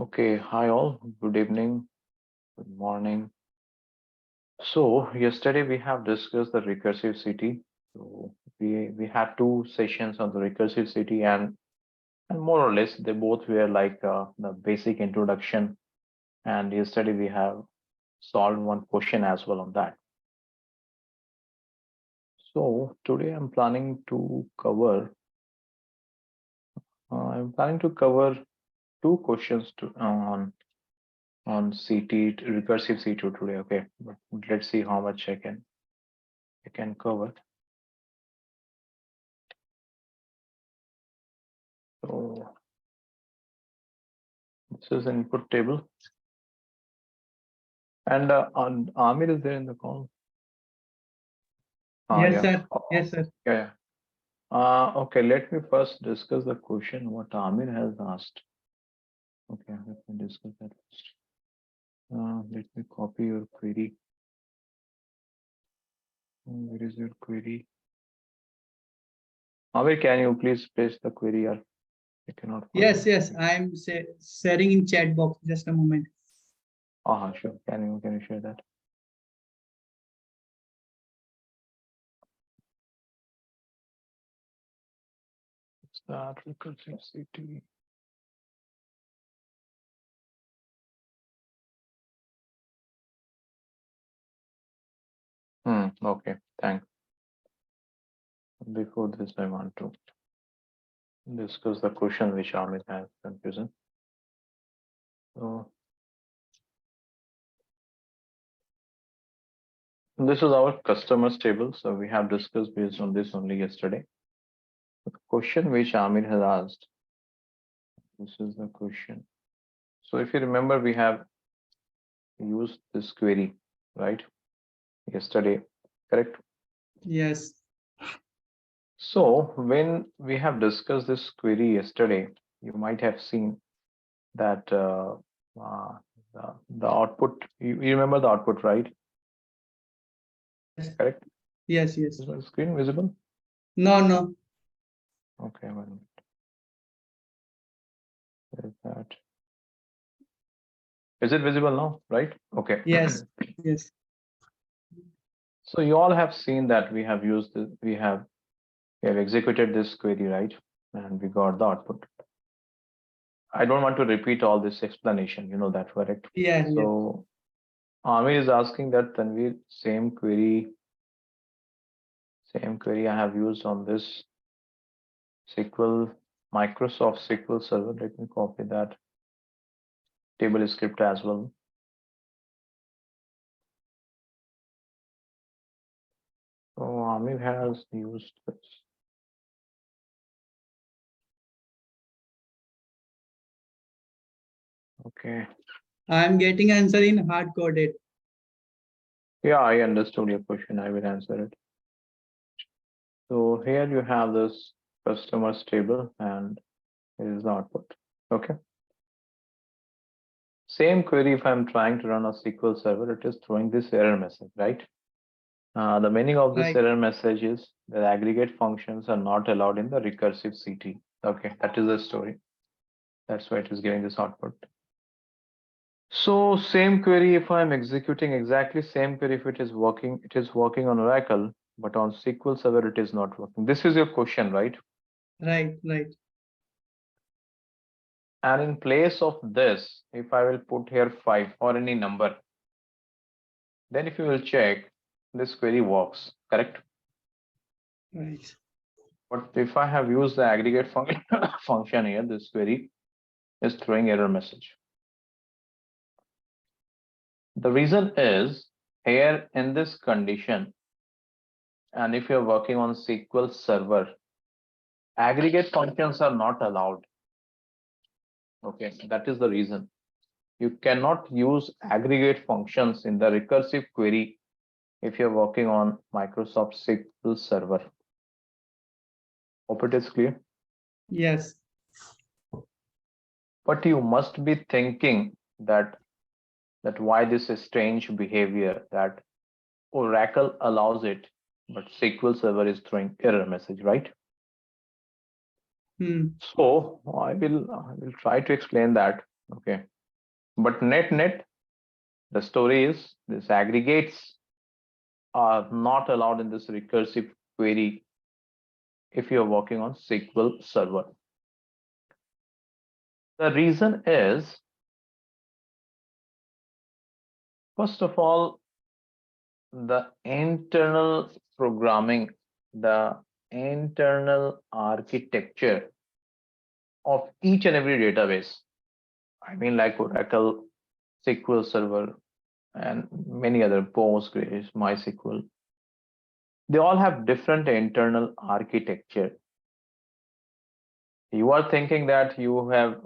Okay, hi all. Good evening, good morning. So yesterday we have discussed the recursive CT. So we had two sessions on the recursive CT, and more or less they both were like the basic introduction. And yesterday we have solved one question as well on that. So today I'm planning to cover two questions on CT recursive CT today. Okay, but let's see how much I can cover. So this is input table. And Amir is there in the call. Yes, Yeah. sir. Yes, sir. Yeah. Okay, let me first discuss the question what Amir has asked. Okay, let me discuss that first. Let me copy your query. Where is your query? Amir, can you please paste the query? Or I cannot find Yes, it. yes. I'm sharing in chat box. Just a moment. Sure. Can you share that? Start recursive CTE. Okay, thanks. Before this, I want to discuss the question which Amit has confusion. So this is our customers table. So we have discussed based on this only yesterday. The question which Amit has asked. This is the question. So if you remember, we have used this query, right? Yesterday, correct? Yes. So when we have discussed this query yesterday, you might have seen that uh, the output, you remember the output, right? Correct? Yes, yes. Is my screen visible? No. Okay, 1 minute. Where is that? Is it visible now? Right? Okay. Yes, yes. So you all have seen that we have used this, we have executed this query, right? And we got the output. I don't want to repeat all this explanation, you know that, correct? Yeah, yeah. So Amir is asking that Tanvir, same query I have used on this SQL, Microsoft SQL Server. Let me copy that table script as well. So Amir has used this. Okay. I'm getting answer in hard coded. Yeah, I understood your question. I will answer it. So here you have this customers table and here is the output. Okay. Same query, if I'm trying to run a SQL server, it is throwing this error message, right? The meaning of this Right. error message is that aggregate functions are not allowed in the recursive CT. Okay, that is the story. That's why it is giving this output. So same query, if I'm executing exactly same query, if it is working on Oracle, but on SQL Server, it is not working. This is your question, right? Right. And in place of this, if I will put here 5 or any number, then if you will check, this query works, correct? Right. But if I have used the aggregate function here, this query is throwing error message. The reason is here in this condition, and if you're working on SQL Server, aggregate functions are not allowed. Okay, that is the reason. You cannot use aggregate functions in the recursive query if you're working on Microsoft SQL Server. Hope it is clear. Yes. But you must be thinking that why this is strange behavior that Oracle allows it, but SQL Server is throwing error message, right? So I will try to explain that Okay. But net, the story is this aggregates are not allowed in this recursive query if you're working on SQL Server. The reason is, first of all, the internal programming, the internal architecture of each and every database. I mean, like Oracle, SQL Server, and many other Postgres, MySQL. They all have different internal architecture. You are thinking that you have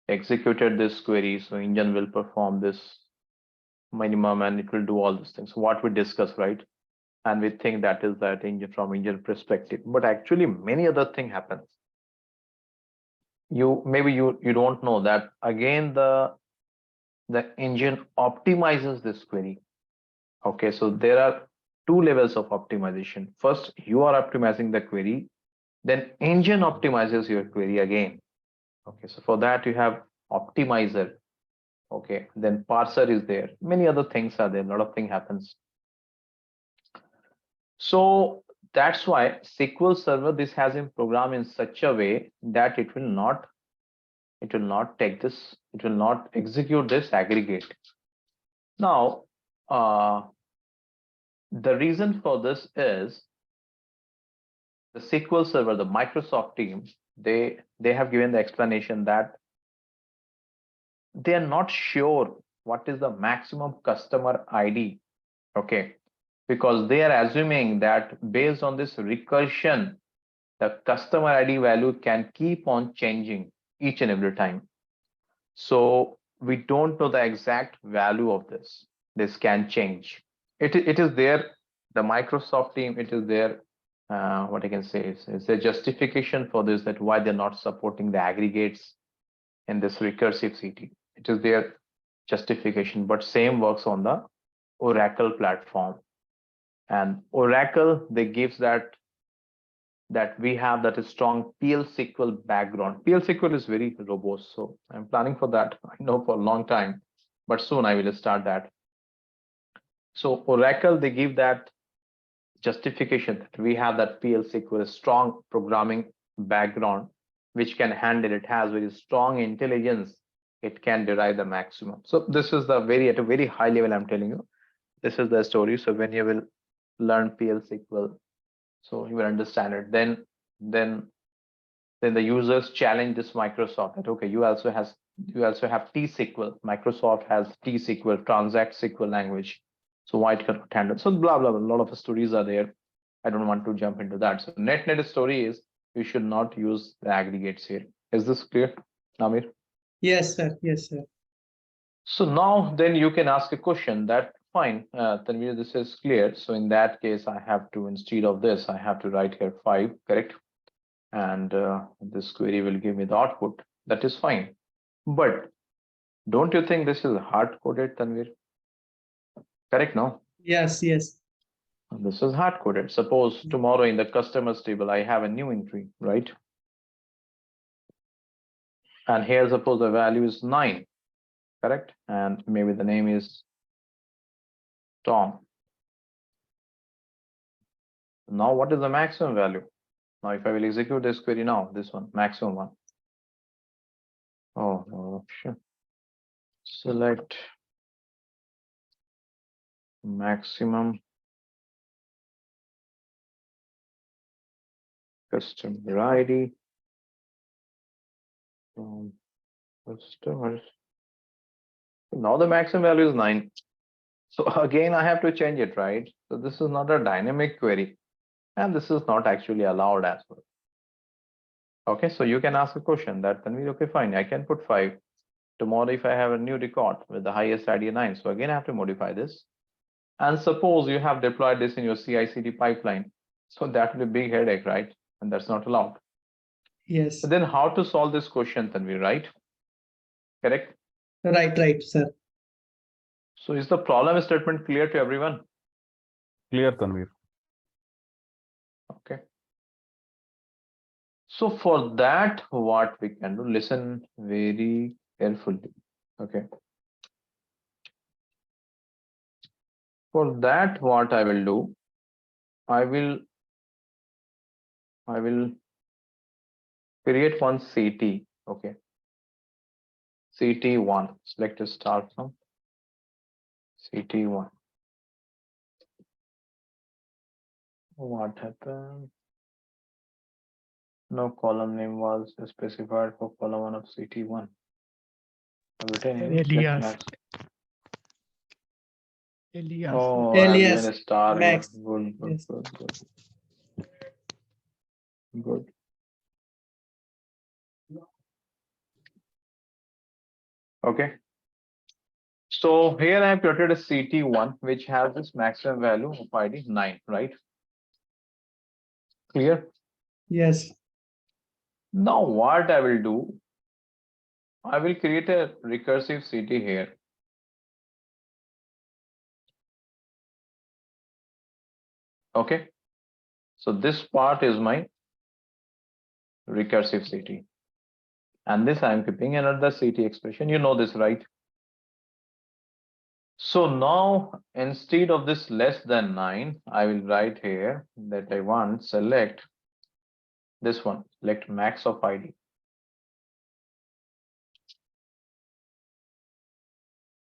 executed this query, so engine will perform this minimum and it will do all these things. What we discussed, right? And we think that is that engine from engine perspective, but actually many other thing happens. You don't know that again the engine optimizes this query. Okay, so there are two levels of optimization. First, you are optimizing the query, then engine optimizes your query again. Okay, so for that you have optimizer. Okay, then parser is there. Many other things are there. A lot of thing happens. So that's why SQL Server, this has been programmed in such a way that it will not take this, it will not execute this aggregate. Now, the reason for this is the SQL Server, the Microsoft team, they have given the explanation that they are not sure what is the maximum customer ID. Okay, because they are assuming that based on this recursion, the customer ID value can keep on changing each and every time. So we don't know the exact value of this. This can change. It is there, the Microsoft team, it is there. What I can say is a justification for this, that why they're not supporting the aggregates in this recursive CTE. It is their justification, but same works on the Oracle platform. And Oracle, they gives that we have that strong PL SQL background. PL SQL is very robust, so I'm planning for that. I know for a long time, but soon I will start that. So Oracle, they give that justification that we have that PL SQL strong programming background, which can handle it, has very strong intelligence, it can derive the maximum. So this is the at a very high level, I'm telling you, this is the story. So when you will learn PL SQL, so you will understand it. Then the users challenge this Microsoft that okay, you also have T-SQL. Microsoft has T-SQL, Transact SQL language. So why it cannot handle? So blah blah blah. A lot of stories are there. I don't want to jump into that. So net story is you should not use the aggregates here. Is this clear, Namir? Yes, sir. Yes, sir. So now then you can ask a question that fine, Tanvir, this is clear. So in that case, I have to, instead of this, I have to write here 5, correct? And this query will give me the output. That is fine. But don't you think this is hard coded, Tanvir? Correct, no? Yes, yes. This is hard coded. Suppose tomorrow in the customers table, I have a new entry, right? And here, suppose the value is 9, correct? And maybe the name is Tom. Now, what is the maximum value? Now, if I will execute this query now, this one, maximum one. Oh, no option. Select maximum customer ID from customers. Now the maximum value is 9. So again, I have to change it, right? So this is not a dynamic query, and this is not actually allowed as well. Okay, so you can ask a question that then we okay, fine, I can put 5. Tomorrow, if I have a new record with the highest ID 9, so again I have to modify this. And suppose you have deployed this in your CI/CD pipeline, so that will be a big headache, right? And that's not allowed. Yes. But then how to solve this question, Tanvir, right? Correct? Right, sir. So is the problem statement clear to everyone? Clear, Tanvir. Okay. So for that, what we can do, listen very carefully. Okay. For that, what I will do, I will create one CT. Okay. CT1. Select a start from CT1. What happened? No column name was specified for column 1 of CT1. I've written here. Elias. Max. Elias. Oh, I've given Alias a star. Max. Good, good, Yes. good, good. Good. Okay. So here I have created a CT1 which has this maximum value of ID 9, right? Clear? Yes. Now what I will do, I will create a recursive CT here. Okay. So this part is my recursive CT. And this I am keeping another CT expression. You know this, right? So now instead of this less than 9, I will write here that I want select this one, select max of ID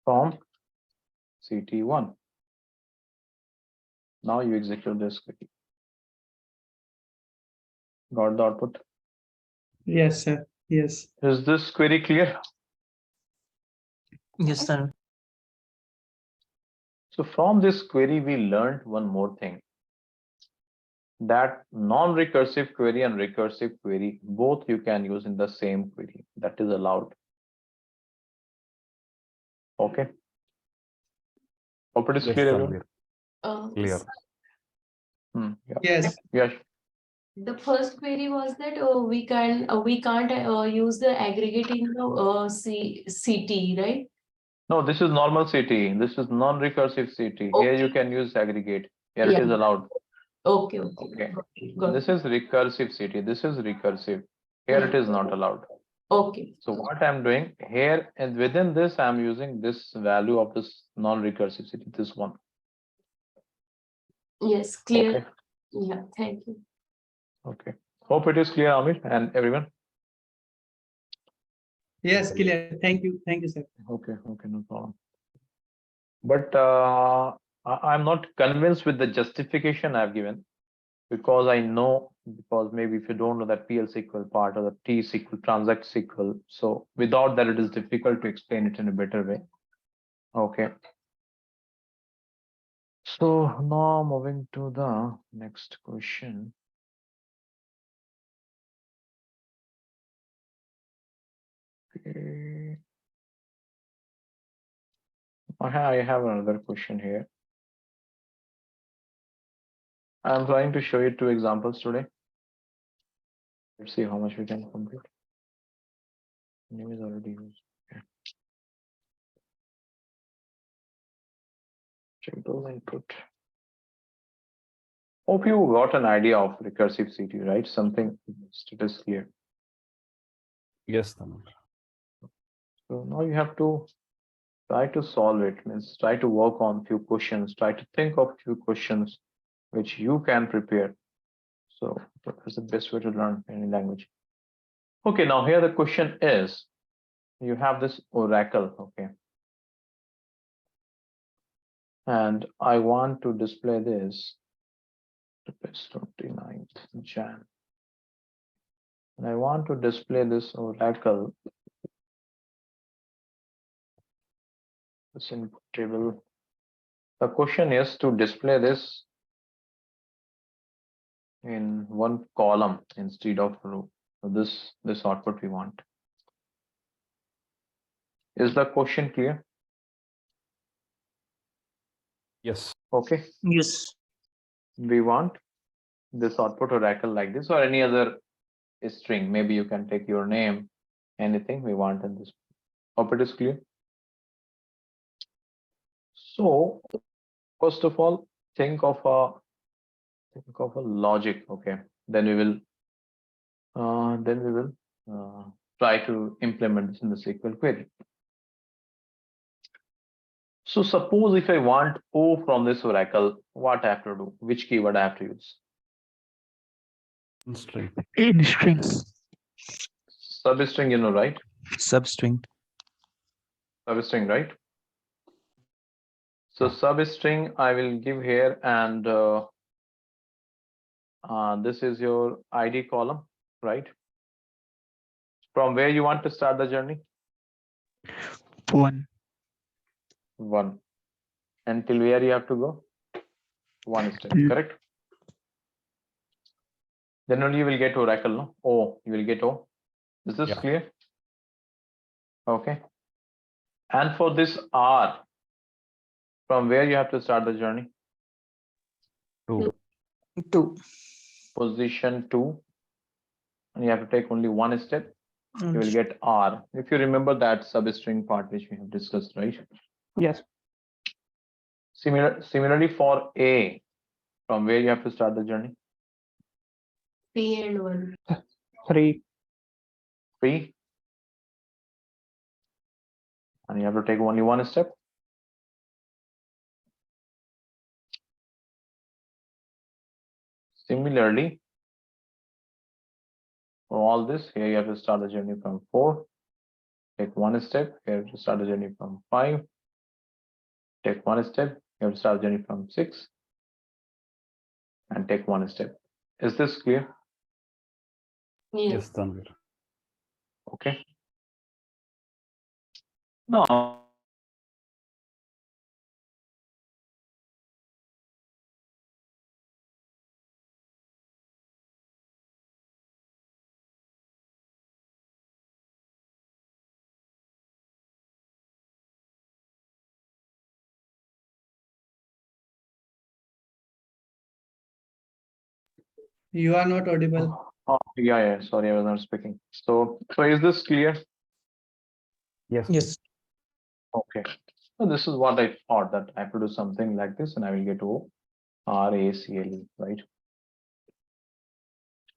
from CT1. Now you execute this query. Got the output? Yes, sir. Yes. Is this query clear? Yes, sir. So from this query, we learned one more thing, that non-recursive query and recursive query, both you can use in the same query. That is allowed. Okay. Hope it is Yes, clear, everyone? Clear. Yeah. Yes. Yes. The first query was that we can't use the aggregate in the CT, right? No, this is normal CT. This is non-recursive CT. Here you Okay. can use aggregate. Here it Yeah. is allowed. Okay. Okay. Got This it. is recursive CT. This is recursive. Here it is not allowed. Okay. So what I'm doing here, and within this, I'm using this value of this non-recursive CT, this one. Yes, clear. Okay. Yeah, thank you. Okay. Hope it is clear, Amir, and everyone. Yes, clear. Thank you. Thank you, sir. Okay. Okay. No problem. But I'm not convinced with the justification I've given, because I know, because maybe if you don't know that PL SQL part or the T SQL, transact SQL, so without that, it is difficult to explain it in a better way. Okay. So now moving to the next question. Okay. I have another question here. I'm trying to show you 2 examples today. Let's see how much we can complete. Name is already used. Okay. Check those input. Hope you got an idea of recursive CT, right? Something it is clear. Yes, Tamil. So now you have to try to solve it, means try to work on few questions, try to think of few questions which you can prepare. So that's the best way to learn any language. Okay, now here the question is, you have this oracle, okay? And I want to display this, it's 29th Jan. And I want to display this oracle, this input table. The question is to display this in one column instead of row. So this output we want. Is the question clear? Yes. Okay. Yes. We want this output oracle like this, or any other string. Maybe you can take your name, anything we want in this. Hope it is clear. So first of all, think of a logic. Okay. Then we will then we will try to implement this in the SQL query. So suppose if I want O from this oracle, what I have to do? Which keyword I have to use? String. In strings. Substring, you know, right? Substring. Substring, right? So Yeah. substring I will give here, and this is your ID column, right? From where you want to start the journey? 1. 1. Until where you have to go? 1 step, Mm. correct? Then only you will get oracle, no? O, you will get O. Is this Yeah. clear? Okay. And for this R, from where you have to start the journey? 2. 2. Position 2. And you have to take only 1 step. You will Mm. get R. If you remember that substring part which we have discussed, right? Yes. Similarly for A, from where you have to start the journey? 3 and 1. 3. 3. And you have to take only 1 step. Similarly, for all this, here you have to start the journey from 4. Take 1 step. Here you have to start the journey from 5. Take 1 step. You have to start the journey from 6. And take 1 step. Is this clear? Yes. Yes, Tanvir. Okay. Now, You are not audible. yeah. Sorry, I was not speaking. So is this clear? Yes. Yes. Okay. So this is what I thought, that I have to do something like this, and I will get O R A C L E, right?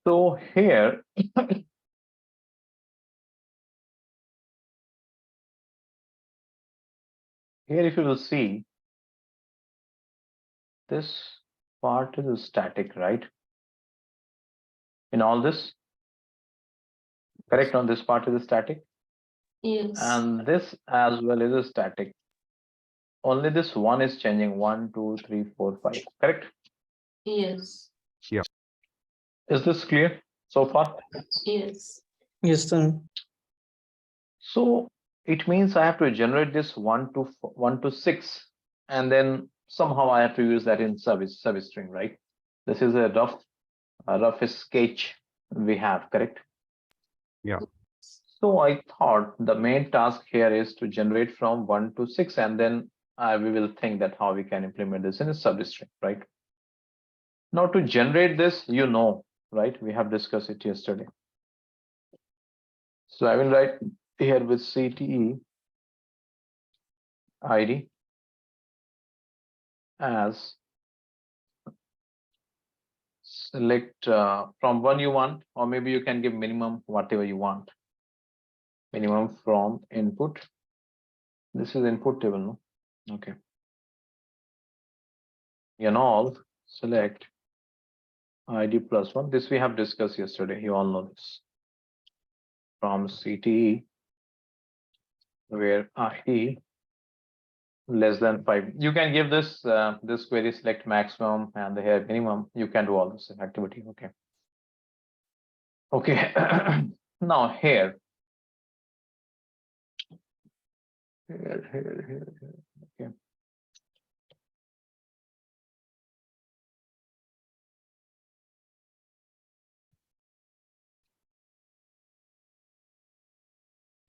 So here, if you will see, this part is static, right? In all this, correct? On this part is static, Yes. and this as well is a static. Only this one is changing. 1, 2, 3, 4, 5. Correct? Yes. Is this clear so far? Yes. Yes, sir. So it means I have to generate this 1 to 6, and then somehow I have to use that in service string, right? This is a rough sketch we have, correct? Yeah. So I thought the main task here is to generate from 1 to 6, and then we will think that how we can implement this in a substring, right? Now to generate this, right? We have discussed it yesterday. So I will write here with CTE ID as select from 1 you want, or maybe you can give minimum whatever you want. Minimum from input. This is input table, no? Okay. All select ID plus 1. This we have discussed yesterday. You all know this. From CTE, where ID less than 5. You can give this this query select maximum and the here minimum. You can do all this activity. Okay. Okay. Now here. Okay.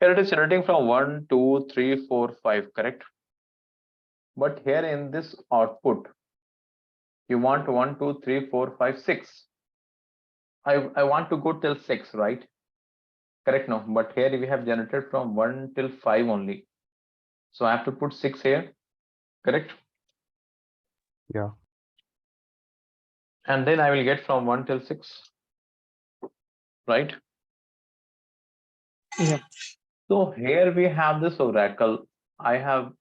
Here it is generating from 1, 2, 3, 4, 5, correct? But here in this output, you want 1, 2, 3, 4, 5, 6. I want to go till 6, right? Correct, no? But here we have generated from 1 till 5 only. So I have to put 6 here, correct? Yeah. And then I will get from 1 till 6. right? Yeah. So here we have this oracle. I have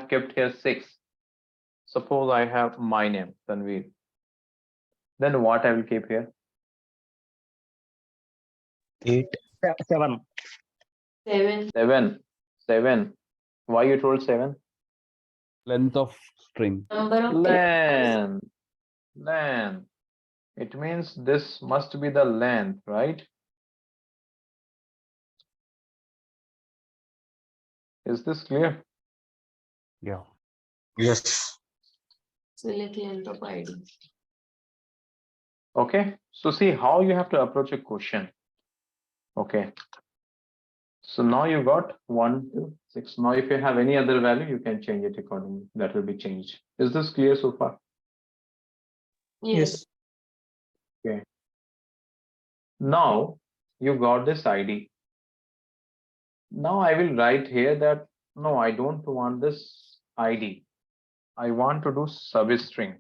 kept here 6. Suppose I have my name, Tanveer. Then what I will keep here? 8. 7. 7. 7. 7. Why you told 7? Length of string. Number of Length. Length. It means this must be the length, right? Is this clear? Yeah. Yes. select length of ID. Okay. So see how you have to approach a question. Okay. So now you got 1, 2, 6. Now if you have any other value, you can change it accordingly. That will be changed. Is this clear so far? Yes. Yes. Now you got this ID. Now I will write here that no, I don't want this ID. I want to do substring.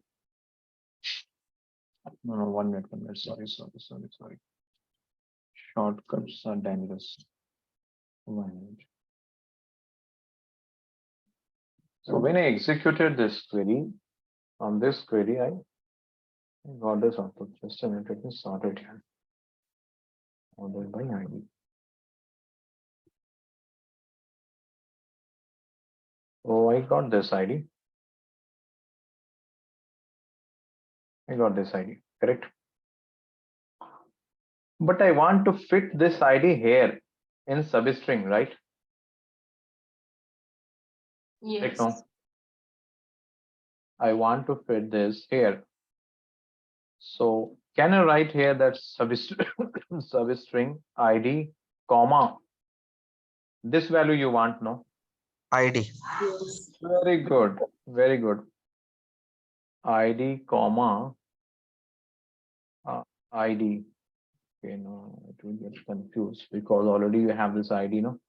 No, 1 minute, 1 minute. Sorry. Shortcuts are dangerous. 1 minute. So when I executed this query, on this query, I got this output. Just a minute, let me sort it here. Ordered by ID. Oh, I got this ID. I got this ID, correct? But I want to fit this ID here in substring, right? Right Yes. now, I want to fit this here. So can I write here that substring ID, comma, this value you want, no? ID. Yes. Very good, very good. ID, comma, ID. Okay, no, it will get confused because already you have this ID, no?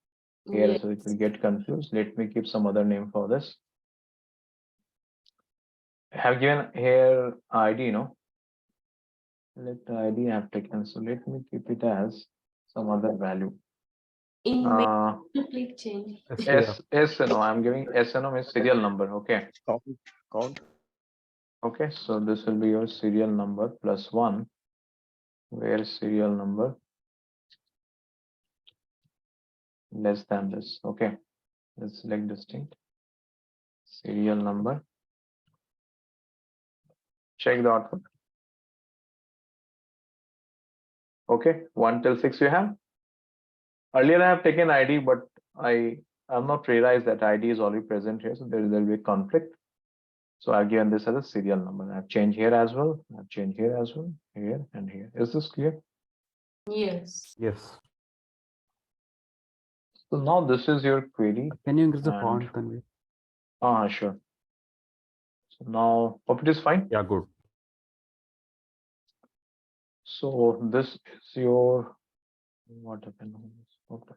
Here, Yes. so it will get confused. Let me keep some other name for this. I have given here ID, no? Let the ID have taken. So let me keep it as some other value. In Uh, menu, click change. SNO. I'm giving SNO is serial number. Okay. Count. Okay. So this will be your serial number plus 1, where serial number less than this. Okay. Let's select distinct. Serial number. Check the output. Okay. 1 till 6 you have. Earlier I have taken ID, but I have not realized that ID is already present here. So there will be a conflict. So I've given this as a serial number. I've changed here as well. I've changed here as well. Here and here. Is this clear? Yes. Yes. So now this is your query. Can you increase the And- font, Tanvi? Sure. So now hope it is fine. Yeah, good. So this is your what happened? Okay.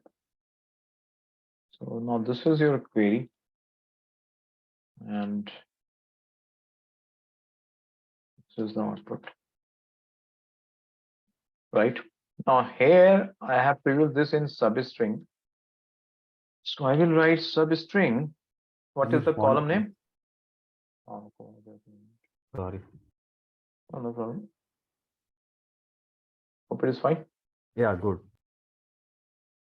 So now this is your query. And this is the output. Right. Now here I have previewed this in substring. So I will write substring. What is the Use font column name. name? Oh, Sorry. no problem. Hope it is fine. Yeah, good.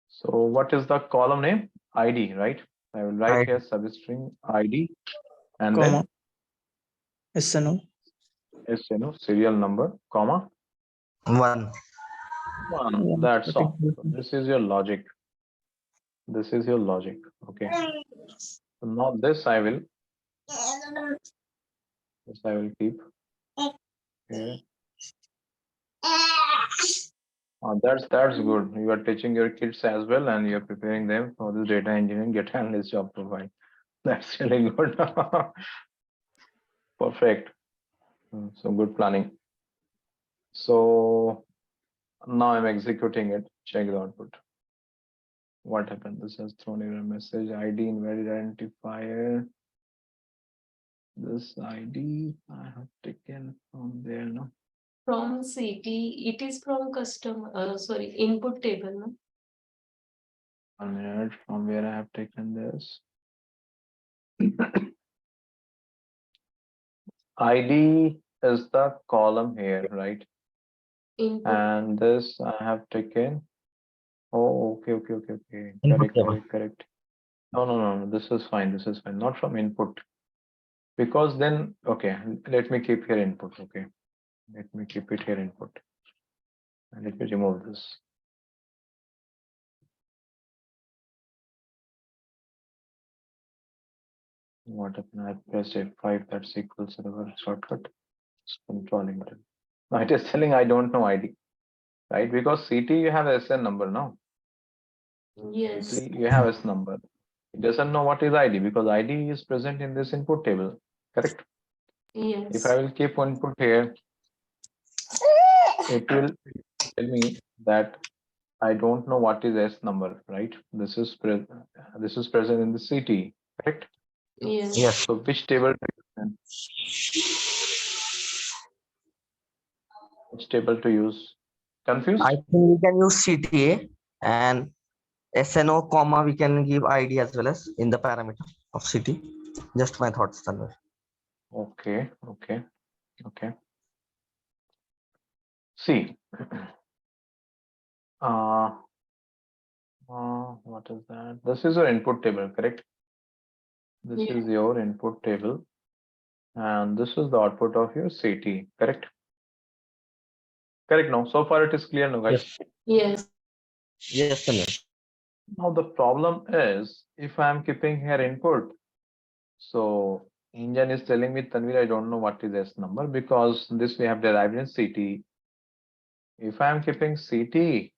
So what is the column name? ID, right? I will write ID. here substring ID and Comma. then SNO. serial number, comma 1. 1. Yeah, That's okay. all. So this is your logic. This is your logic. Okay. So now this I will keep here. That's good. You are teaching your kids as well, and you are preparing them for this data engineering data analyst job profile. That's really good. Perfect. So good planning. So now I'm executing it. Check the output. What happened? This has thrown error message. ID invalid identifier. This ID I have taken from there. No. from CT, it is from sorry, input table, no? 1 minute, from where I have taken this. ID is the column here, right? Input, And this I have taken. Oh, okay. Input Correct. No. This is fine. Not from input. Because then, okay, let me keep here input. Okay. Let me keep it here input. And let me remove this. What happened? I pressed F5, that's SQL server shortcut. Control enter. Now it is telling I don't know ID, right? Because CT you have SN number now. yes, CT you have S number. It doesn't know what is ID because ID is present in this input table, correct? If yes, I will keep input here, it will tell me that I don't know what is S number, right? This is present in the CT, correct? yes, Yes. So which table? Which table to use? Confused? I think we can use CTA and SNO comma we can give ID as well as in the parameter of CT. Just my thoughts, Tanvir. Okay. See, what is that? This is your input table, correct? This Yeah. is your input table, and this is the output of your CT, correct? Correct. Now, so far it is clear, no, guys. yes, Yes, Tanvir. Now the problem is if I am keeping here input, so engine is telling me Tanvir, I don't know what is S number because this we have derived in CT. If I am keeping CT,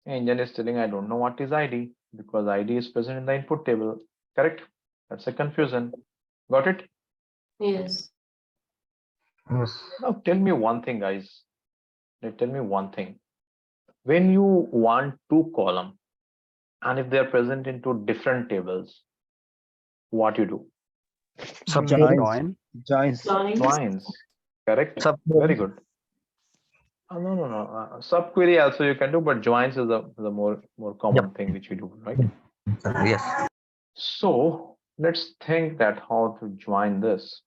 engine is telling I don't know what is ID because ID is present in the input table. Correct? That's a confusion. Got it? yes, Yes. Now tell me one thing, guys. Now tell me one thing. When you want two column and if they are present in two different tables, what you do? Subquery. Join. Joins. Joins. Correct? Very Subquery. good. No. Subquery also you can do, but joins is the more common thing which we do, right? Yes. So let's think that how to join this.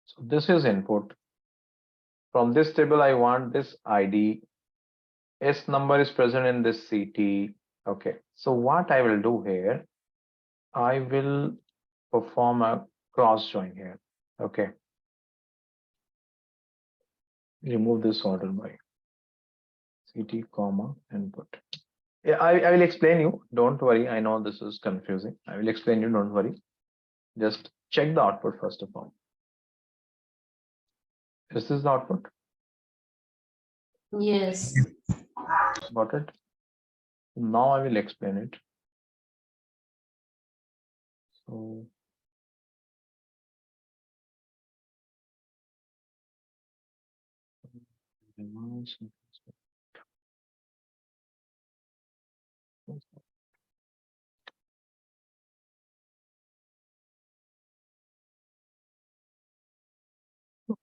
So this is input. From this table, I want this ID. S number is present in this CT. Okay. So what I will do here, I will perform a cross join here. Okay. Remove this order by CT comma input. Yeah, I will explain you. Don't worry. I know this is confusing. I will explain you. Don't worry. Just check the output first of all. Is this the output? yes, Got it? Now I will explain it. So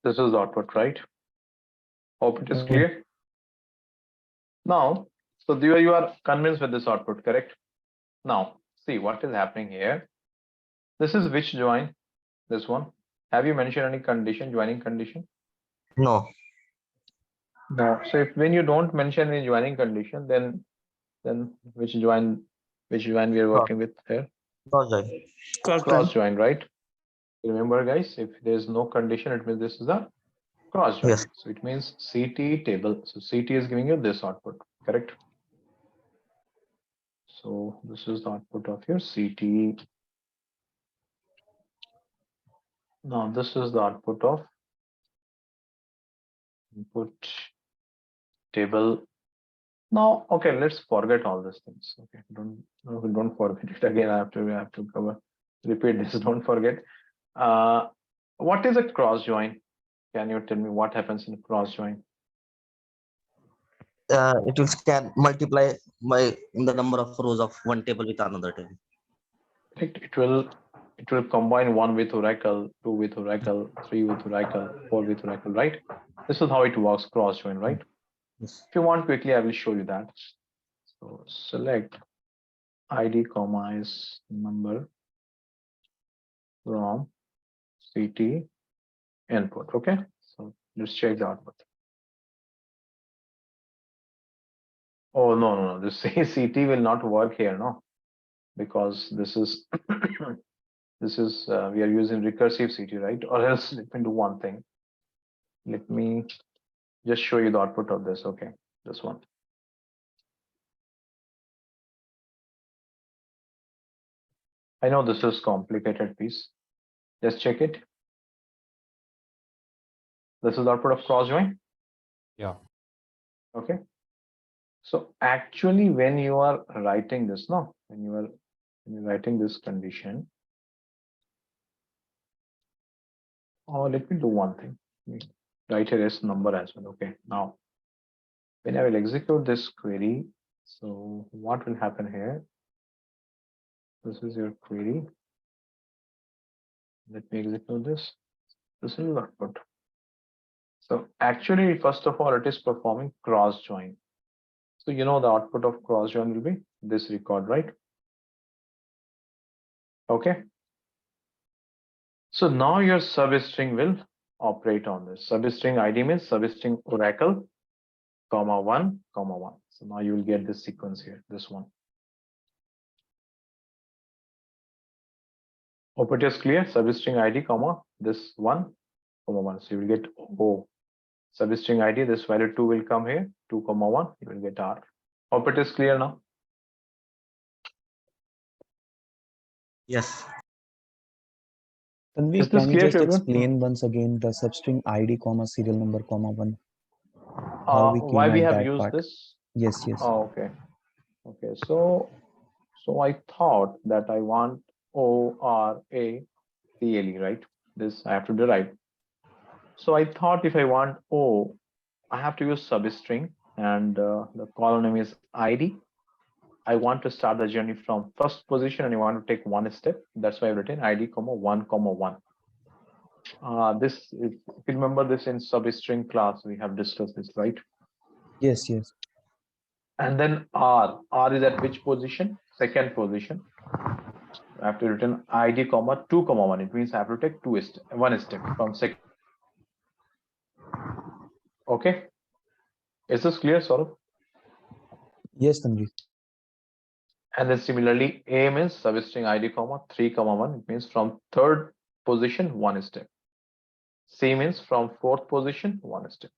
this is the output, right? Hope it is clear. Now, so you are convinced with this output, correct? Now, see what is happening here. This is which join? This one. Have you mentioned any condition, joining condition? No. No. So if when you don't mention any joining condition, then which join we are working with here? Cross join. Cross join, right? Remember, guys, if there is no condition, it means this is a cross join. Yes. So it means CT table. So CT is giving you this output, correct? So this is the output of your CT. Now this is the output of input table. Now, okay, let's forget all these things. Okay, don't forget it again. I have to repeat this. Don't forget. What is a cross join? Can you tell me what happens in cross join? It will scan multiply by the number of rows of one table with another table. It will it will combine 1 with Oracle, 2 with Oracle, 3 with Oracle, 4 with Oracle, right? This is how it works, cross join, right? Yes. If you want quickly, I will show you that. So select ID comma is number from CT input. Okay, so let's check the output. Oh, no. This CT will not work here, no, because this is we are using recursive CT, right? Or else let me do one thing. Let me just show you the output of this. Okay, this one. I know this is complicated piece. Just check it. This is the output of cross join. Yeah. Okay. So actually, when you are writing this, no, when you're writing this condition, or let me do one thing. Let me write a S number as well. Okay. Now, when I will execute this query, so what will happen here? This is your query. Let me execute this. This is the output. So actually, first of all, it is performing cross join. So you know the output of cross join will be this record, right? Okay. So now your substring will operate on this. Substring ID means substring Oracle, comma 1, comma 1. So now you will get this sequence here, this one. Hope it is clear. Substring ID, comma this 1, comma 1. So you will get O. Substring ID, this value 2 will come here, 2, comma 1. You will get R. Hope it is clear now. Yes. Tanvi, Is this can you clear just to everyone? explain once again the substring ID, comma serial number, comma 1? How we Why came we at have that used part? this? Yes, yes. Oh, okay. Okay. So I thought that I want ORACLE, right? This I have to derive. So I thought if I want O, I have to use substring, and the column name is ID. I want to start the journey from first position and I want to take one step. That's why I've written ID, comma 1, comma 1. This, if you remember this in substring class, we have discussed this, right? Yes, yes. And then R is at which position? Second position. I have to written ID, comma 2, comma 1. It means I have to take one step from second. Okay. Is this clear, Saurabh? Yes, Tanvi. And then similarly, A means substring ID, comma 3, comma 1. It means from third position, one step. C means from fourth position, one step.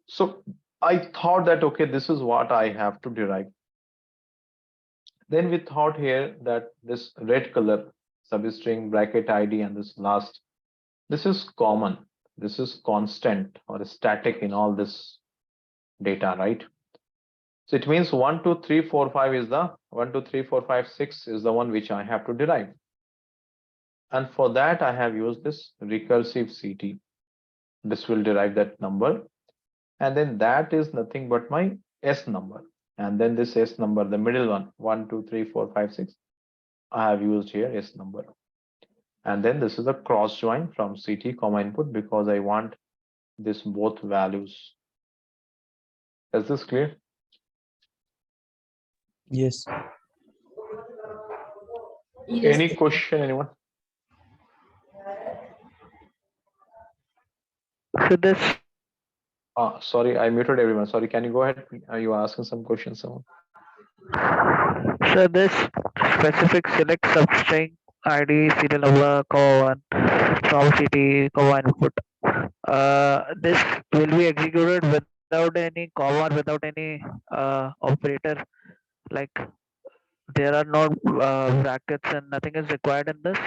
So I thought that, okay, this is what I have to derive. Then we thought here that this red color substring bracket ID and this last, this is common. This is constant or static in all this data, right? So it means 1, 2, 3, 4, 5 is the 1, 2, 3, 4, 5, 6 is the one which I have to derive. And for that, I have used this recursive CT. This will derive that number. And then that is nothing but my S number. And then this S number, the middle one, 1, 2, 3, 4, 5, 6, I have used here S number. And then this is a cross join from CT, comma input, because I want this both values. Is this clear? Yes. Yes. Any question, anyone? So this, Sorry, I muted everyone. Sorry, can you go ahead? You are asking some questions, someone. so this specific select substring ID serial number comma 1 from CT comma input. This will be executed without any comma, without any operator. Like there are no brackets and nothing is required in this.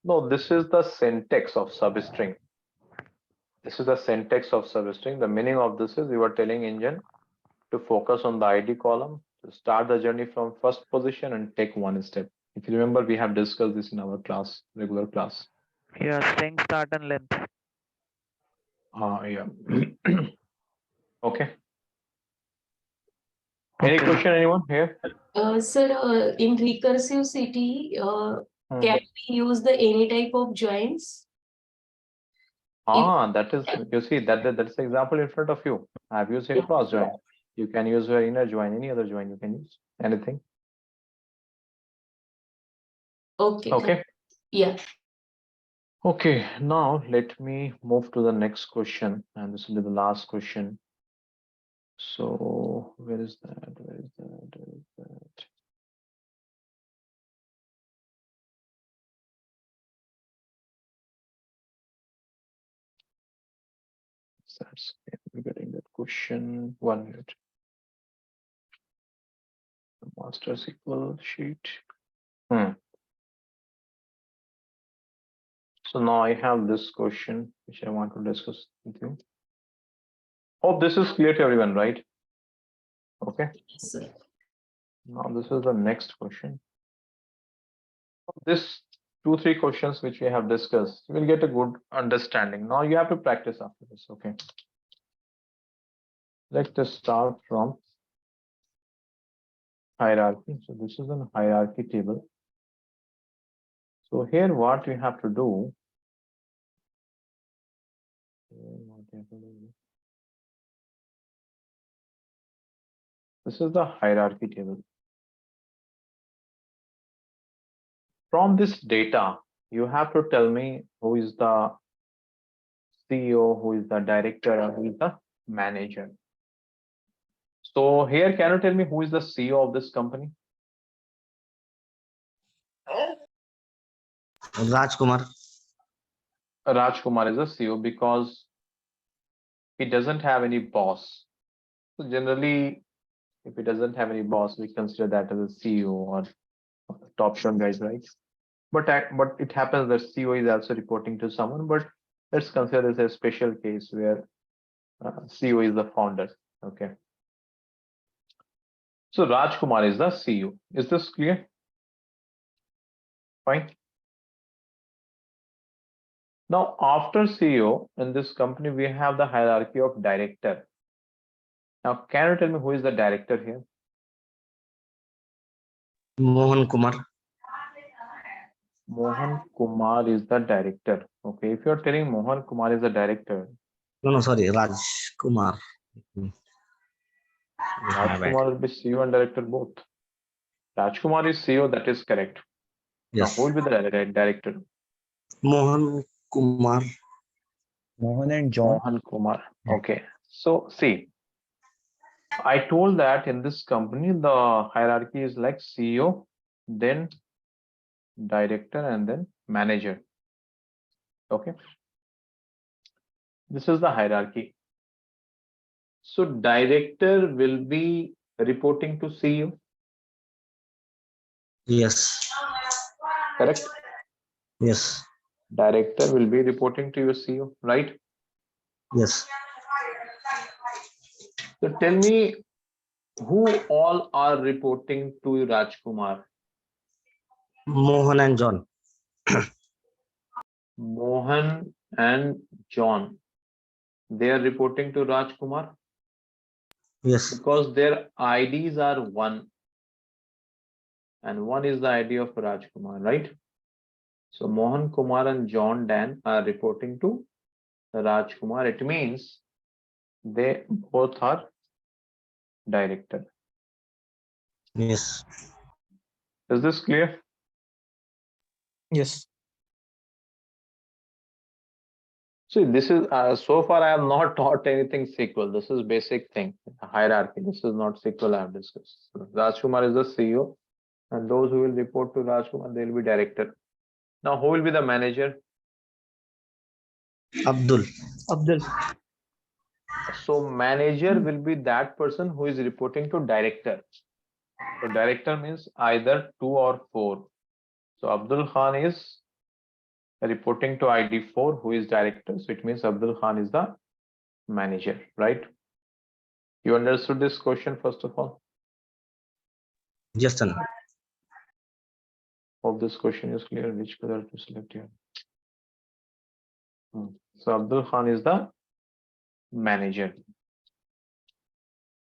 No, this is the syntax of substring. This is the syntax of substring. The meaning of this is you are telling engine to focus on the ID column, to start the journey from first position and take one step. If you remember, we have discussed this in our class, regular class. Yeah, string start and length. Yeah. Okay. Any Okay. question, anyone here? Sir, in recursive CTE, Can we use the any type of joins? That is, you see, that's the example in front of you. I've used a cross join. You can use your inner join, any other join you can use, anything. Okay. Okay. Yeah. Okay, now let me move to the next question, and this will be the last question. So where is that? Where is that? Where is that? That's we're getting that question. 1 minute. Master SQL sheet. So now I have this question which I want to discuss with you. Hope this is clear to everyone, right? Okay. Sir. Now this is the next question. This 2-3 questions which we have discussed, you will get a good understanding. Now you have to practice after this. Okay. Let's just start from hierarchy. So this is a hierarchy table. So here what we have to do. This is the hierarchy table. From this data, you have to tell me who is the CEO, who is the director, and who is the manager. So here, can you tell me who is the CEO of this company? Rajkumar. Rajkumar is the CEO because he doesn't have any boss. So generally, if he doesn't have any boss, we consider that as a CEO or top shot guys, right? But it happens that CEO is also reporting to someone. But let's consider this a special case where CEO is the founder. Okay. So Rajkumar is the CEO. Is this clear? Fine. Now, after CEO in this company, we have the hierarchy of director. Now, can you tell me who is the director here? Mohan Kumar. Mohan Kumar is the director. Okay, if you're telling Mohan Kumar is the director. No, sorry, Raj Kumar. Rajkumar will be CEO and director both. Rajkumar is CEO, that is correct. Now, Yes. who will be the director? Mohan Kumar. Mohan and John. Mohan Kumar. Okay. So see, I told that in this company, the hierarchy is like CEO, then director, and then manager. Okay. This is the hierarchy. So director will be reporting to CEO. Yes. Correct. Yes. Director will be reporting to your CEO, right? Yes. So tell me who all are reporting to Rajkumar? Mohan and John. Mohan and John. They are reporting to Rajkumar Yes. because their IDs are 1. And 1 is the ID of Rajkumar, right? So Mohan Kumar and John Dan are reporting to Rajkumar. It means they both are director. Yes. Is this clear? Yes. See, this is so far I have not taught anything SQL. This is basic thing, hierarchy. This is not SQL I have discussed. So Rajkumar is the CEO, and those who will report to Rajkumar, they will be director. Now, who will be the manager? Abdul. Abdul. So manager will be that person who is reporting to director. So director means either 2 or 4. So Abdul Khan is reporting to ID 4, who is director. So it means Abdul Khan is the manager, right? You understood this question first of all? Yes, sir. Hope this question is clear. Which color to select here? So Abdul Khan is the manager.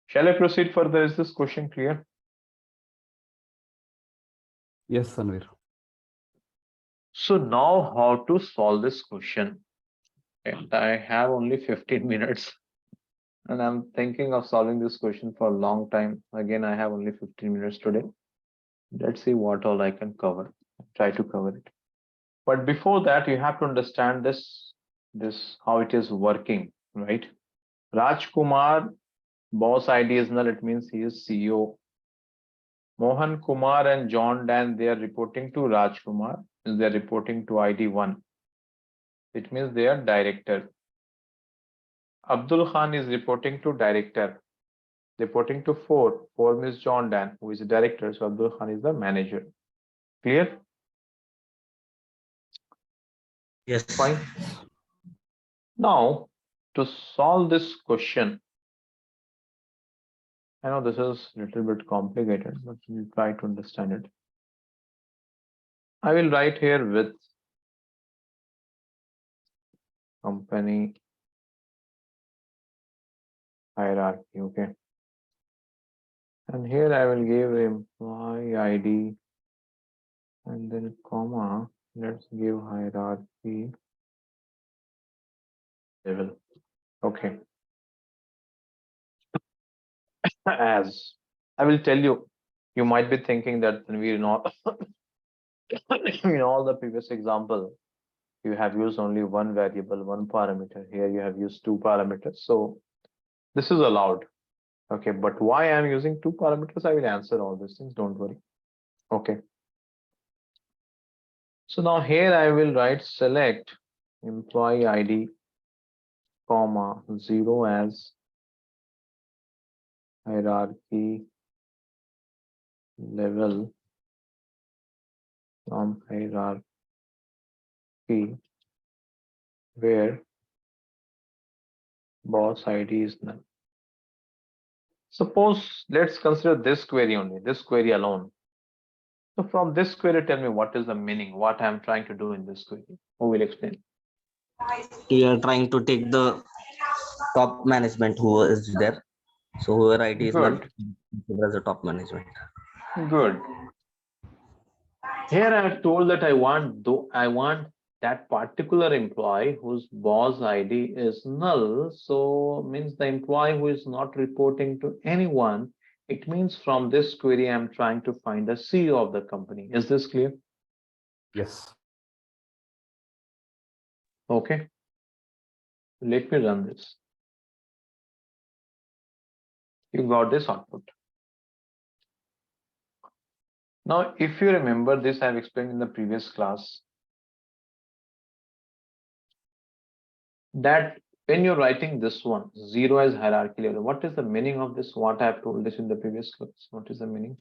Shall I proceed further? Is this question clear? Yes, Sanveer. So now how to solve this question? And I have only 15 minutes and I'm thinking of solving this question for a long time. Again, I have only 15 minutes today. Let's see what all I can cover. Try to cover it. But before that, you have to understand this how it is working, right? Rajkumar, boss ID is null, it means he is CEO. Mohan Kumar and John Dan, they are reporting to Rajkumar, they are reporting to ID 1. It means they are director. Abdul Khan is reporting to director, reporting to 4. 4 means John Dan, who is the director, so Abdul Khan is the manager. Clear? Yes. Fine. Now, to solve this question, I know this is a little bit complicated, but we'll try to understand it. I will write here with company hierarchy, okay? And here I will give employee ID and then comma, let's give hierarchy level, okay? As I will tell you, you might be thinking that we not in all the previous example, you have used only one variable, one parameter. Here you have used 2 parameters. So this is allowed. Okay, but why I'm using 2 parameters, I will answer all these things, don't worry. Okay. So now here I will write select employee ID, comma, 0 as hierarchy level from hierarchy where boss ID is none. Suppose let's consider this query only, this query alone. So from this query, tell me what is the meaning, what I'm trying to do in this query. Who will explain? We are trying to take the top management who is there. So whoever ID is null, Good, consider as a top management. good. Here I have told that I want that particular employee whose boss ID is null. So means the employee who is not reporting to anyone. It means from this query, I'm trying to find the CEO of the company. Is this clear? Yes. Okay. Let me run this. You got this output. Now, if you remember this, I've explained in the previous class that when you're writing this one, 0 as hierarchy level, what is the meaning of this? What I have told this in the previous class. What is the meaning?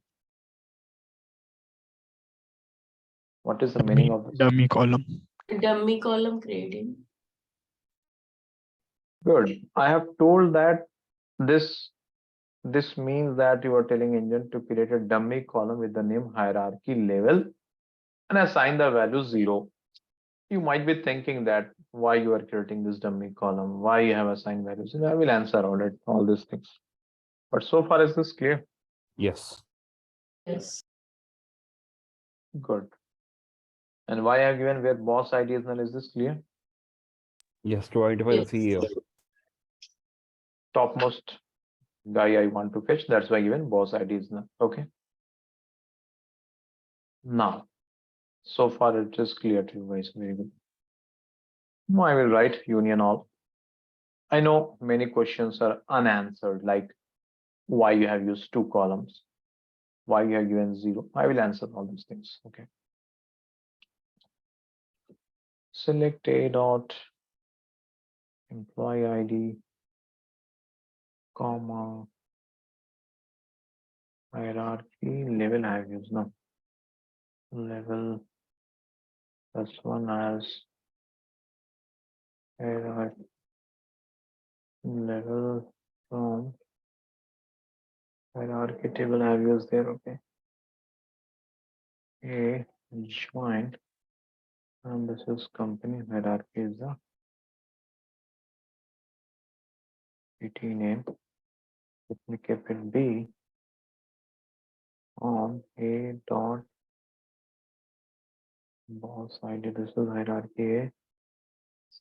What is the meaning of this? Dummy column. Dummy column creating. Good. I have told that this means that you are telling engine to create a dummy column with the name hierarchy level and assign the value 0. You might be thinking that why you are creating this dummy column, why you have assigned values. And I will answer all these things. But so far, is this clear? Yes. Yes. Good. And why I have given where boss ID is null, is this clear? Yes, to identify the Yes. CEO. Topmost guy I want to fetch, that's why given boss ID is null. Okay. Now, so far it is clear to you guys. Very good. Now I will write union all. I know many questions are unanswered, like why you have used 2 columns, why you have given 0. I will answer all these things. Okay. Select a dot employee ID, comma, hierarchy level I have used now. Level plus 1 as hierarchy level from hierarchy table I have used there. Okay. A join, and this is company hierarchy is the PT name. Let me keep it B on A dot boss boss ID, this is hierarchy A.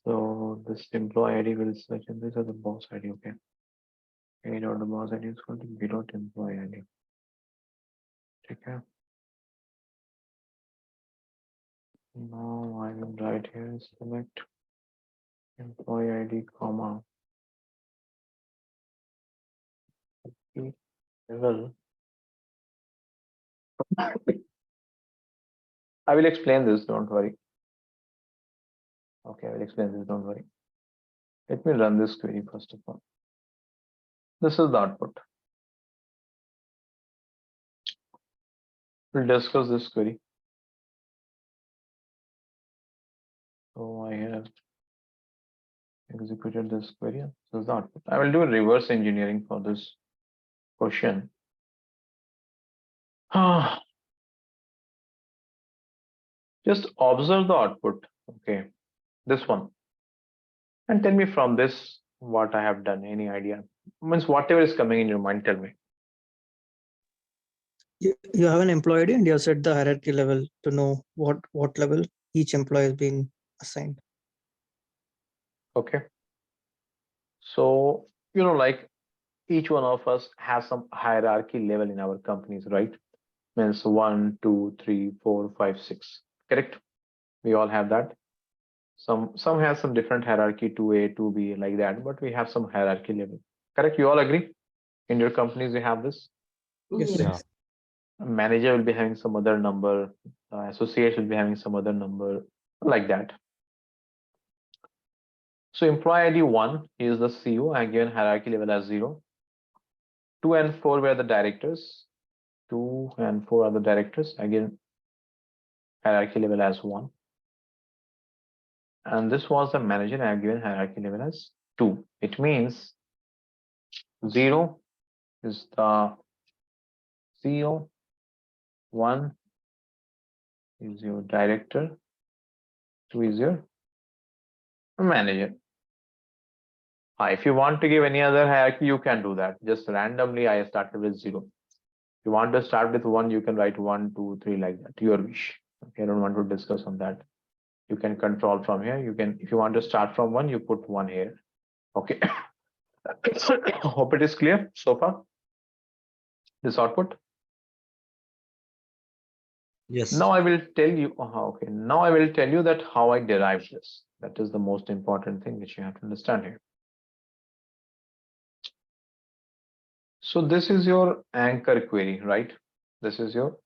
So this employee ID will search and these are the boss ID, okay. A dot the boss ID is equal to B dot employee ID. Okay. Now I will write here select employee ID, comma level. I will explain this, don't worry. Okay, I will explain this, don't worry. Let me run this query first of all. This is the output. We'll discuss this query. So I have executed this query. This is the output. I will do a reverse engineering for this question. Just observe the output. Okay, this one. And tell me from this what I have done. Any idea? Means whatever is coming in your mind, tell me. You have an employee ID and you have set the hierarchy level to know what level each employee has been assigned. Okay. So, like each one of us has some hierarchy level in our companies, right? Means 1, 2, 3, 4, 5, 6. Correct? We all have that. Some has some different hierarchy, 2A, 2B, like that, but we have some hierarchy level. Correct? You all agree? In your companies, you have this. Yes. Yeah. Manager will be having some other number, associates will be having some other number, like that. So employee ID 1 is the CEO and given hierarchy level as 0. 2 and 4 were the directors. 2 and 4 are the directors, again hierarchy level as 1. And this was the manager and given hierarchy level as 2. It means 0 is the CEO, 1 is your director, 2 is your manager. If you want to give any other hierarchy, you can do that. Just randomly, I started with 0. If you want to start with 1, you can write 1, 2, 3 like that, your wish. Okay, I don't want to discuss on that. You can control from here. You can, if you want to start from 1, you put 1 here. Okay. Hope it is clear so far. This output. Yes. Now I will tell you. Okay. Now I will tell you that how I derived this. That is the most important thing which you have to understand here. So this is your anchor query, right? This is your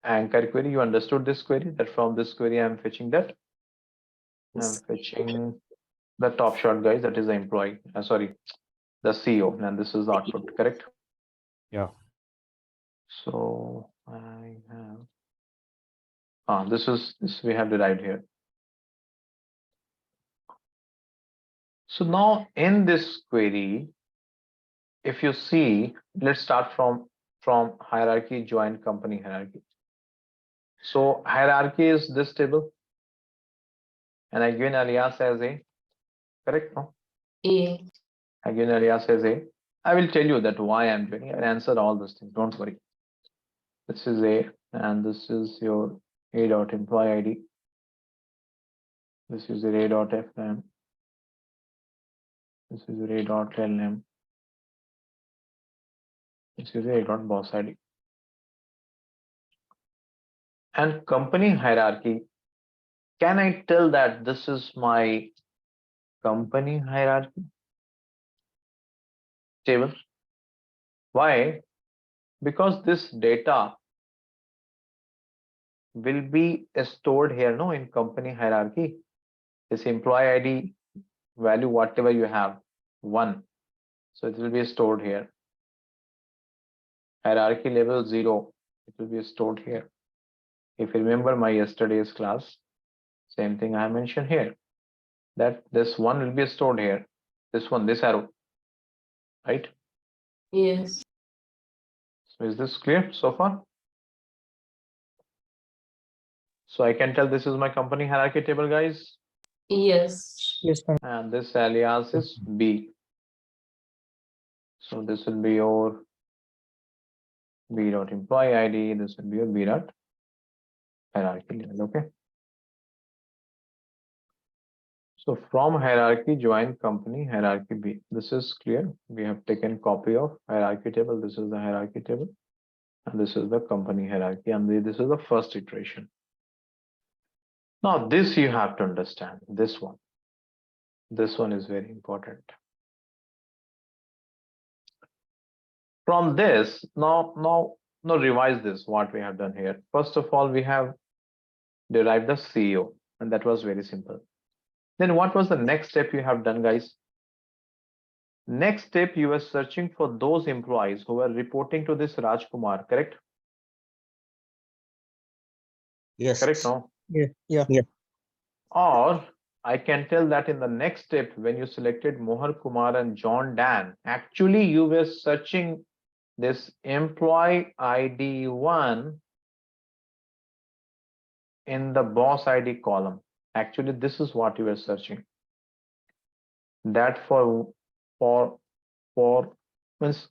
anchor query. You understood this query, that from this query I'm fetching that. I'm fetching the top shot guys, that is the employee, sorry, the CEO, and this is the output, correct? Yeah. So I have, this we have derived here. So now in this query, if you see, let's start from hierarchy, join company hierarchy. So hierarchy is this table, and I given alias as A, correct? No? A. I given alias as A. I will tell you that why I'm doing it. I'll answer all those things. Don't worry. This is A, and this is your A dot employee ID. This is your A dot FM. This is your A dot LM. This is your A dot boss ID. And company hierarchy. Can I tell that this is my company hierarchy table? Why? Because this data will be stored here, no, in company hierarchy. This employee ID value, whatever you have, 1. So it will be stored here. Hierarchy level 0, it will be stored here. If you remember my yesterday's class, same thing I mentioned here, that this 1 will be stored here. This one, this arrow, right? Yes. So is this clear so far? So I can tell this is my company hierarchy table, guys. Yes. Yes, ma'am. And this alias is B. So this will be your B dot employee ID. This will be your B dot hierarchy level. Okay. So from hierarchy, join company, hierarchy B. This is clear. We have taken copy of hierarchy table. This is the hierarchy table. And this is the company hierarchy. And this is the first iteration. Now this you have to understand. This one. This one is very important. From this, now revise this, what we have done here. First of all, we have derived the CEO, and that was very simple. Then what was the next step you have done, guys? Next step, you were searching for those employees who were reporting to this Rajkumar, correct? Yes. Correct, no? Yeah. Or I can tell that in the next step, when you selected Mohar Kumar and John Dan, actually you were searching this employee ID 1 in the boss ID column. Actually, this is what you were searching. That for means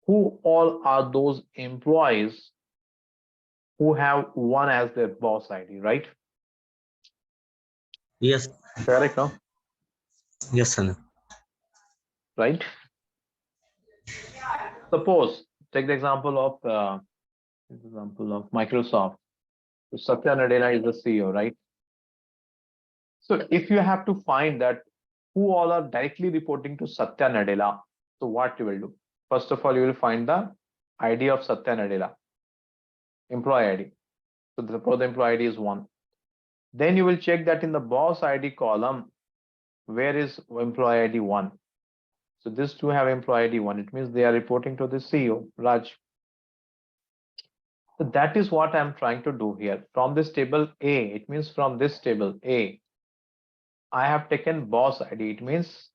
who all are those employees who have 1 as their boss ID, right? Yes. Correct, no? Yes, sir. Right? Suppose, take the example of Microsoft. So Satya Nadella is the CEO, right? So if you have to find that who all are directly reporting to Satya Nadella, so what you will do? First of all, you will find the ID of Satya Nadella, employee ID. So the employee ID is 1. Then you will check that in the boss ID column, where is employee ID 1? So these two have employee ID 1. It means they are reporting to the CEO, Raj. So that is what I'm trying to do here. From this table A, it means from this table A, I have taken boss ID. It means,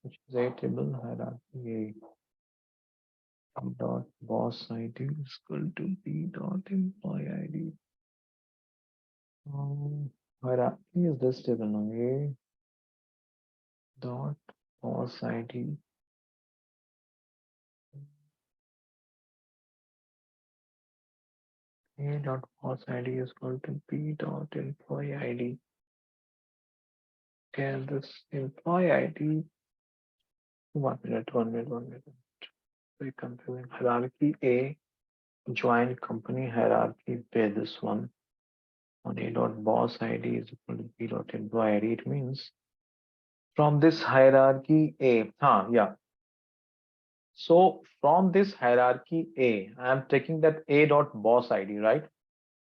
which is a table hierarchy A dot boss ID is equal to B dot employee ID. Hierarchy is this table now. A dot boss ID. A dot boss ID is equal to B dot employee ID. Okay, this employee ID. 1 minute. Very confusing. Hierarchy A, join company hierarchy B, this one. On A dot boss ID is equal to B dot employee ID. It means from this hierarchy A, yeah. So from this hierarchy A, I am taking that A dot boss ID, right?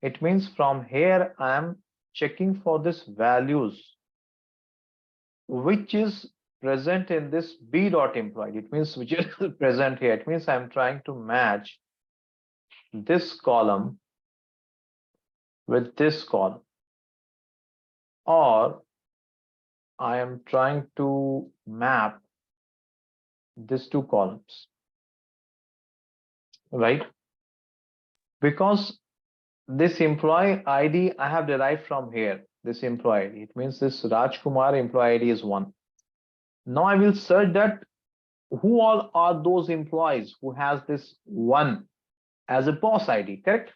It means from here I am checking for this values which is present in this B dot employee. It means which is present here. It means I'm trying to match this column with this column, or I am trying to map these two columns, right? Because this employee ID I have derived from here, this employee ID. It means this Rajkumar employee ID is 1. Now I will search that who all are those employees who has this 1 as a boss ID, correct?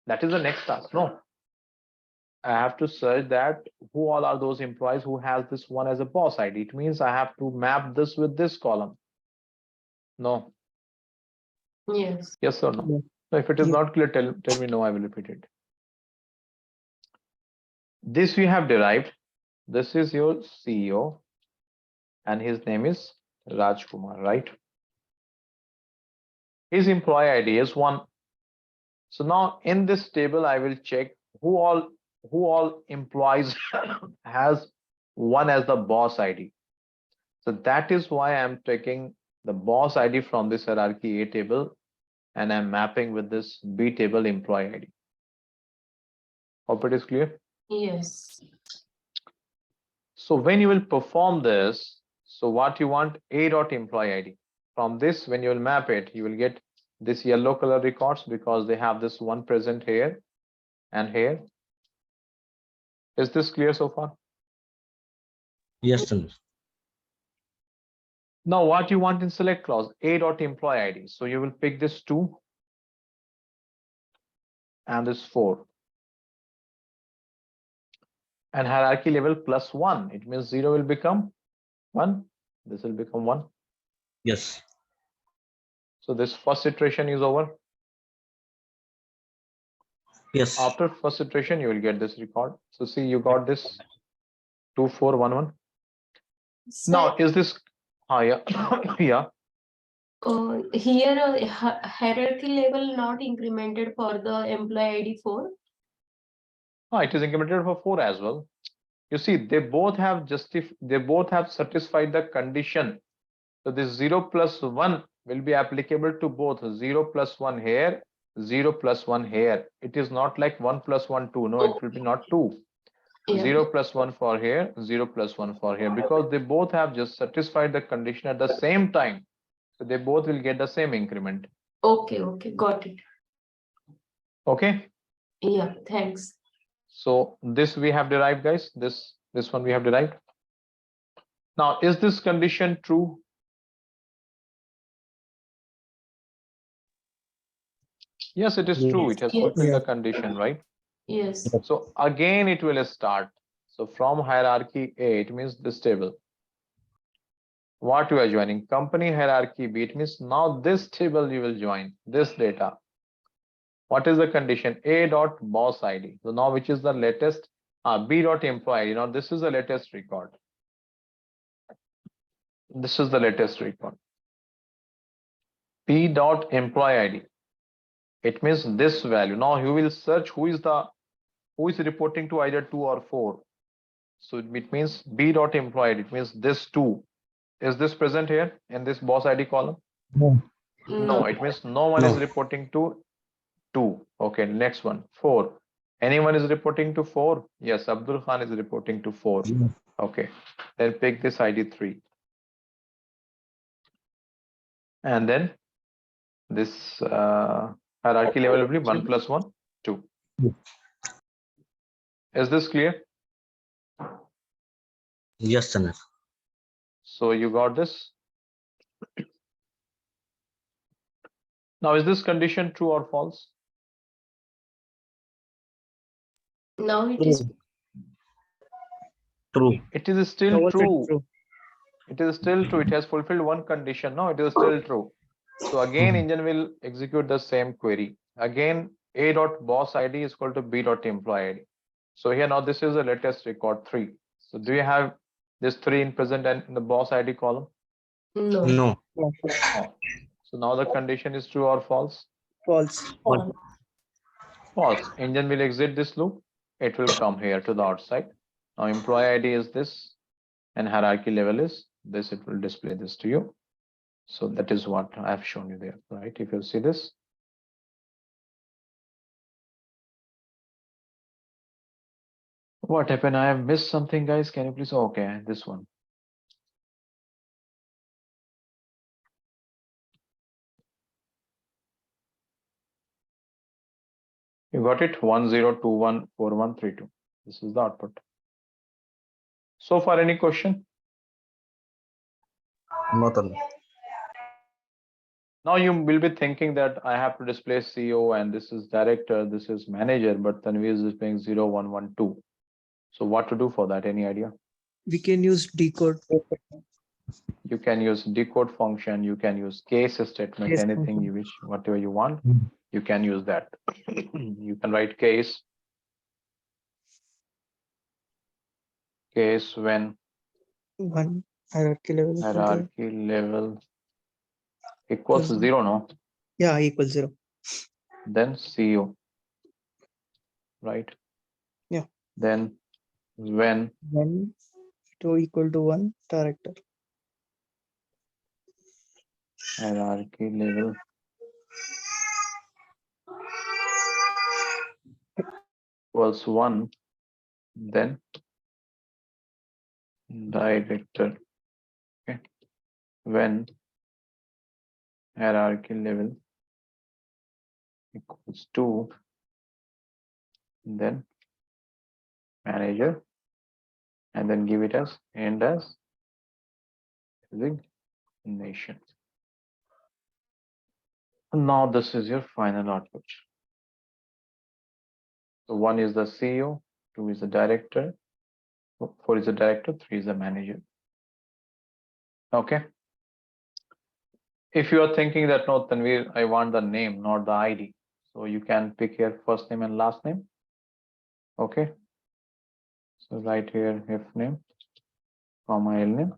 That is the next task, no? I have to search that who all are those employees who has this 1 as a boss ID. It means I have to map this with this column. No. Yes. Yes or no? Yeah. So if it is Yeah. not clear, tell me no, I will repeat it. This we have derived. This is your CEO and his name is Rajkumar, right? His employee ID is 1. So now in this table, I will check who all employees has 1 as the boss ID. So that is why I'm taking the boss ID from this hierarchy A table and I'm mapping with this B table employee ID. Hope it is clear. Yes. So when you will perform this, so what you want, A dot employee ID. From this, when you will map it, you will get this yellow color records because they have this 1 present here and here. Is this clear so far? Yes, sir. Now what you want in select clause, A dot employee ID. So you will pick this 2 and this 4. and hierarchy level +1. It means 0 will become 1. This will become 1. Yes. So this first iteration is over. Yes. After first iteration, you will get this record. So see, you got this 2411. Now, is this, yeah, yeah. Here hierarchy level not incremented for the employee ID 4. It is incremented for 4 as well. You see, they both have satisfied the condition. So this 0 plus 1 will be applicable to both 0 plus 1 here, 0 plus 1 here. It is not like 1 plus 1, 2. No, it will be not 2. Yeah. 0 plus 1 for here, 0 plus 1 for here, because they both have just satisfied the condition at the same time. So they both will get the same increment. Okay, got it. Okay. Yeah, thanks. So this we have derived, guys. This one we have derived. Now, is this condition true? Yes, it is true. It has fulfilled the condition, right? Yes. So again, it will start. So from hierarchy A, it means this table. What you are joining? Company hierarchy B, it means now this table you will join, this data. What is the condition? A dot boss ID. So now which is the latest? B dot employee ID. Now this is the latest record. This is the latest record. P dot employee ID. It means this value. Now you will search who is reporting to either 2 or 4. So it means B dot employee. It means this 2. Is this present here in this boss ID column? No, it means no one is reporting to 2. Okay, next one, 4. Anyone is reporting to 4? Yes, Abdul Khan is reporting to 4. Okay, then pick this ID 3. And then this hierarchy level will be 1 plus 1, 2. Is this clear? Yes, Tanir. So you got this. Now, is this condition true or false? Now it is True. It is still true. It is still true. It has fulfilled one condition. No, it is still true. So again, engine will execute the same query. Again, A dot boss ID is equal to B dot employee ID. So here now this is the latest record 3. So do you have this 3 in present and in the boss ID column? no. No. Oh. So now the condition is true or false? False. False. Engine will exit this loop. It will come here to the outside. Now employee ID is this and hierarchy level is this. It will display this to you. So that is what I have shown you there, right? If you see this. What happened? I have missed something, guys. Can you please? Okay, this one. You got it? 10214132. This is the output. So far, any question? No, Tanir. Now you will be thinking that I have to display CEO and this is director, this is manager, but Tanvi is displaying 0112. So what to do for that? Any idea? We can use decode. You can use decode function, you can use case statement, Case anything function. you wish, whatever you want, you can use that. You can write case when One hierarchy level. hierarchy level equals Equals 0, no? Yeah, equals 0. Then CEO, right? Yeah. Then when When to equal to 1 director. hierarchy level equals 1, then director. Okay. When hierarchy level equals 2, then manager, and then give it as end as resignation. Now this is your final output. So 1 is the CEO, 2 is the director, 4 is the director, 3 is the manager. Okay. If you are thinking that no, Tanvir, I want the name, not the ID. So you can pick here first name and last name. Okay. So right here, if name, comma L name.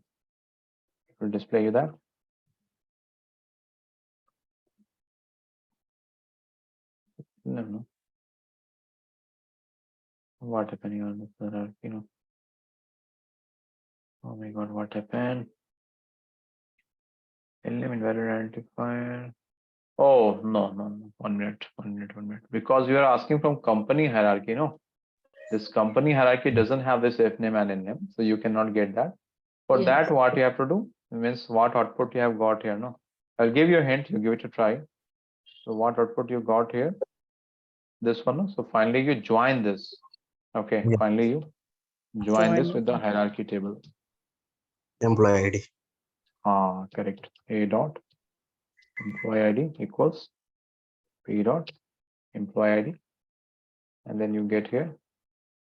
It will display you that. No. What happened here on this hierarchy? Oh my God, what happened? Name invalid identifier. Oh, no. 1 minute. Because you are asking from company hierarchy, no? This company hierarchy doesn't have this F name and N name, so you cannot get that. For Yes. that, what you have to do means what output you have got here, no? I'll give you a hint, you give it a try. So what output you got here? This one, no? So finally you join this. Okay, Yeah. finally you join this Join. with the hierarchy table. Employee ID. Correct. A dot employee ID equals P dot employee ID. And then you get here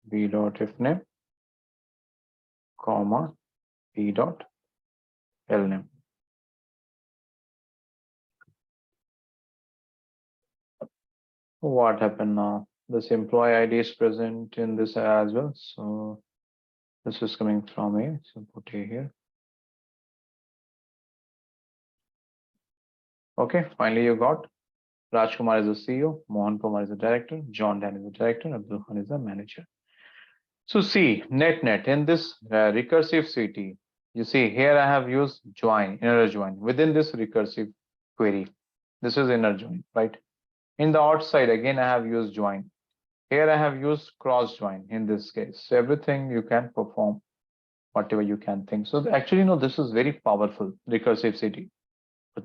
B dot if name, comma, P dot L name. What happened now? This employee ID is present in this as well. So this is coming from A. So put A here. Okay, finally you got Rajkumar is the CEO, Mohan Kumar is the director, John Dan is the director, Abdul Khan is the manager. So see, net in this recursive CTE, you see here I have used join, inner join within this recursive query. This is inner join, right? In the outside, again, I have used join. Here I have used cross join in this case. So everything you can perform, whatever you can think. So actually, no, this is very powerful recursive CTE,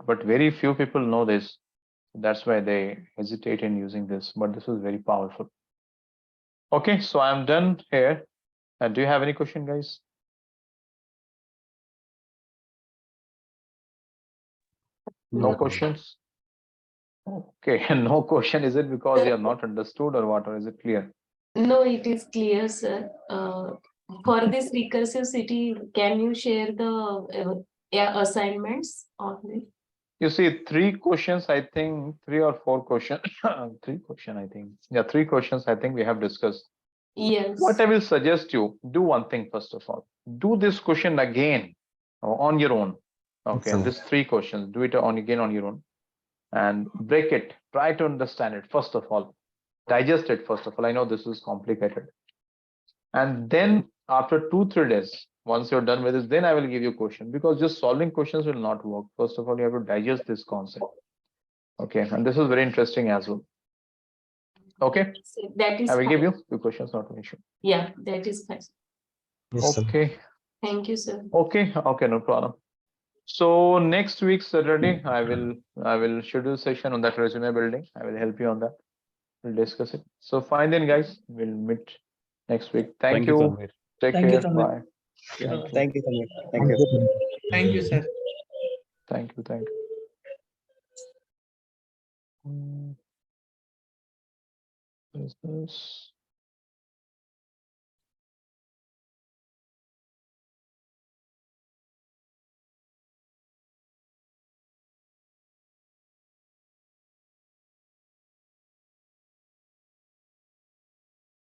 but very few people know this. That's why they hesitate in using this, but this is very powerful. Okay, so I'm done here. Do you have any question, guys? No No. questions? Okay, no question. Is it because you have not understood or what, or is it clear? No, it is clear, sir. For this recursive city, can you share the assignments on it? You see, 3 questions, I think, 3 or 4 questions, 3 questions, I think. Yeah, 3 questions, I think we have discussed. Yes. What I will suggest you, do one thing first of all. Do this question again on your own. Okay, Excellent. this 3 questions, do it again on your own. And break it. Try to understand it first of all. Digest it first of all. I know this is complicated. And then after 2-3 days, once you're done with this, then I will give you a question, because just solving questions will not work. First of all, you have to digest this concept. Okay, and this is very interesting as well. Okay, That is I will give fine. you 2 questions, not an issue. Yeah, that is fine. Yes, sir. Okay, Thank you, sir. okay, no problem. So next week Saturday, I will schedule a session on that resume building. I will help you on that. We'll discuss it. So fine then, guys. We'll meet next week. Thank you. Tanvir. Take Thank you, care. Tanvir. Bye. Thank you, Samir. Thank you. Thank you, sir. Thank you. What is this?